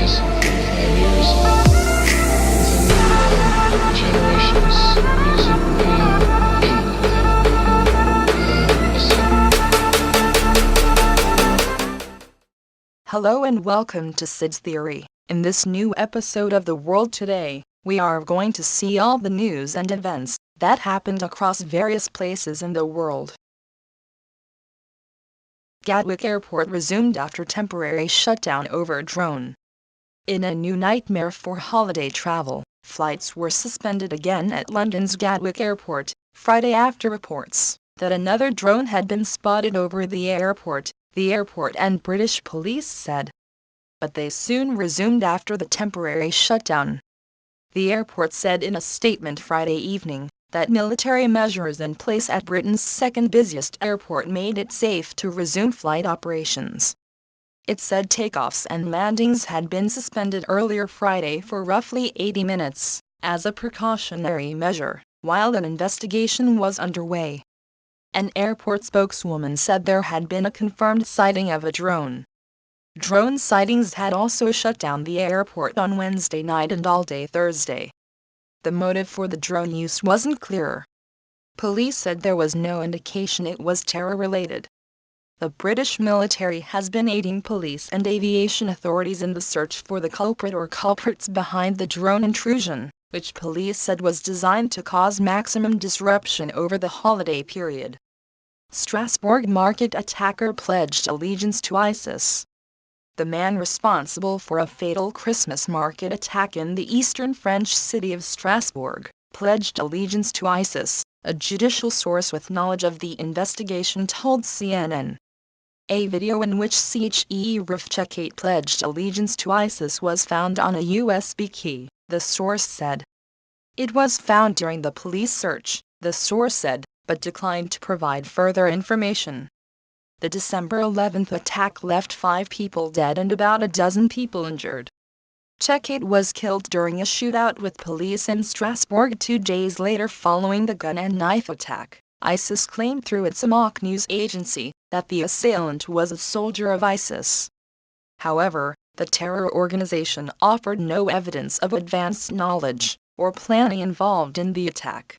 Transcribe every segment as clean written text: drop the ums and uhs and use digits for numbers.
less than 45 years. The new generation's music Hello and welcome to Sid's Theory. In this new episode of The World Today, we are going to see all the news and events that happened across various places in the world. Gatwick Airport resumed after temporary shutdown over drone. In a new nightmare for holiday travel, flights were suspended again at London's Gatwick Airport Friday after reports that another drone had been spotted over the airport and British police said. But they soon resumed after the temporary shutdown. The airport said in a statement Friday evening that military measures in place at Britain's second busiest airport made it safe to resume flight operations. It said takeoffs and landings had been suspended earlier Friday for roughly 80 minutes, as a precautionary measure, while an investigation was underway. An airport spokeswoman said there had been a confirmed sighting of a drone. Drone sightings had also shut down the airport on Wednesday night and all day Thursday. The motive for the drone use wasn't clear. Police said there was no indication it was terror-related. The British military has been aiding police and aviation authorities in the search for the culprit or culprits behind the drone intrusion, which police said was designed to cause maximum disruption over the holiday period. Strasbourg market attacker pledged allegiance to ISIS. The man responsible for a fatal Christmas market attack in the eastern French city of Strasbourg pledged allegiance to ISIS, a judicial source with knowledge of the investigation told CNN. A video in which Cheikh pledged allegiance to ISIS was found on a USB key, the source said. It was found during the police search, the source said, but declined to provide further information. The December 11th attack left 5 people dead and about a dozen people injured. Cheikh was killed during a shootout with police in Strasbourg 2 days later following the gun and knife attack. ISIS claimed through its Amaq news agency that the assailant was a soldier of ISIS. However, the terror organization offered no evidence of advanced knowledge or planning involved in the attack.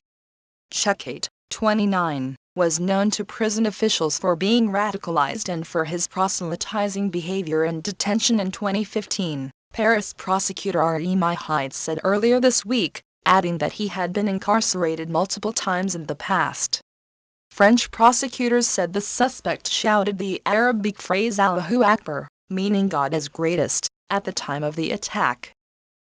Cheikh, 29, was known to prison officials for being radicalized and for his proselytizing behavior in detention in 2015, Paris prosecutor Remy Hyde said earlier this week, adding that he had been incarcerated multiple times in the past. French prosecutors said the suspect shouted the Arabic phrase Allahu Akbar, meaning God is greatest, at the time of the attack.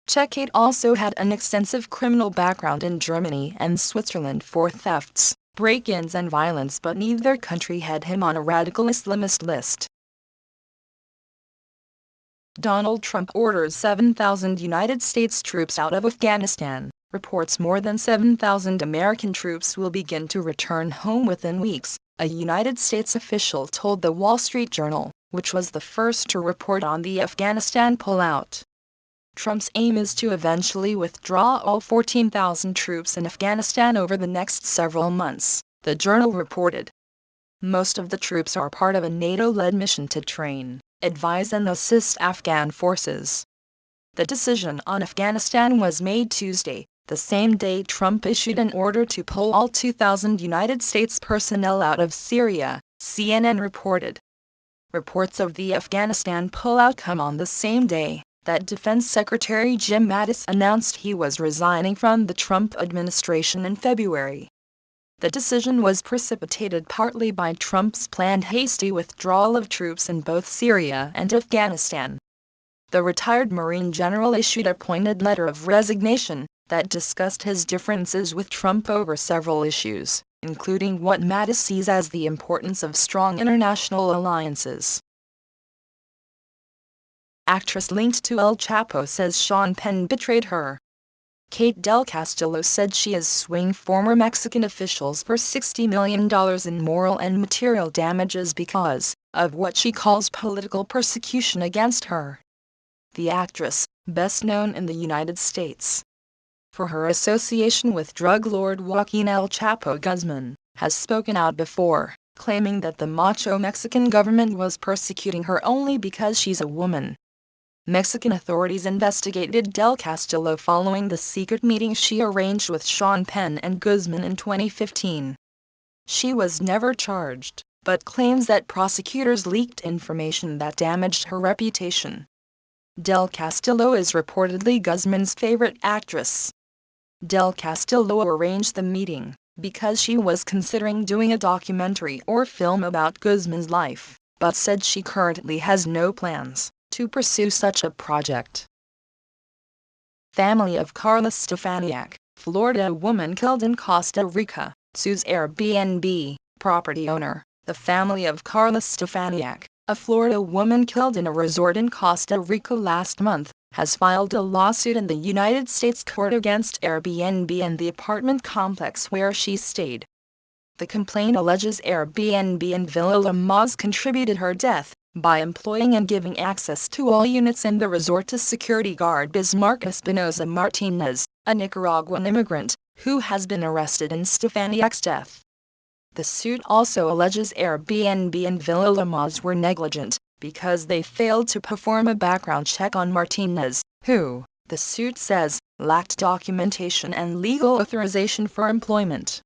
Cheikh also had an extensive criminal background in Germany and Switzerland for thefts, break-ins and violence, but neither country had him on a radical Islamist list. Donald Trump orders 7,000 United States troops out of Afghanistan. Reports more than 7,000 American troops will begin to return home within weeks, a United States official told the Wall Street Journal, which was the first to report on the Afghanistan pullout. Trump's aim is to eventually withdraw all 14,000 troops in Afghanistan over the next several months, the journal reported. Most of the troops are part of a NATO-led mission to train, advise and assist Afghan forces. The decision on Afghanistan was made Tuesday, the same day Trump issued an order to pull all 2,000 United States personnel out of Syria, CNN reported. Reports of the Afghanistan pullout come on the same day that Defense Secretary Jim Mattis announced he was resigning from the Trump administration in February. The decision was precipitated partly by Trump's planned hasty withdrawal of troops in both Syria and Afghanistan. The retired Marine general issued a pointed letter of resignation that discussed his differences with Trump over several issues, including what Mattis sees as the importance of strong international alliances. Actress linked to El Chapo says Sean Penn betrayed her. Kate Del Castillo said she is suing former Mexican officials for $60 million in moral and material damages because of what she calls political persecution against her. The actress, best known in the United States for her association with drug lord Joaquin El Chapo Guzman, has spoken out before, claiming that the macho Mexican government was persecuting her only because she's a woman. Mexican authorities investigated Del Castillo following the secret meeting she arranged with Sean Penn and Guzman in 2015. She was never charged, but claims that prosecutors leaked information that damaged her reputation. Del Castillo is reportedly Guzman's favorite actress. Del Castillo arranged the meeting because she was considering doing a documentary or film about Guzman's life, but said she currently has no plans to pursue such a project. Family of Karla Stefanik, Florida woman killed in Costa Rica, sues Airbnb property owner. The family of Karla Stefanik, a Florida woman killed in a resort in Costa Rica last month, has filed a lawsuit in the United States court against Airbnb and the apartment complex where she stayed. The complaint alleges Airbnb and Villa La Maz contributed her death by employing and giving access to all units in the resort to security guard Bismarck Espinosa Martinez, a Nicaraguan immigrant, who has been arrested in Stefanik's death. The suit also alleges Airbnb and Villa La Maz were negligent because they failed to perform a background check on Martinez, who, the suit says, lacked documentation and legal authorization for employment.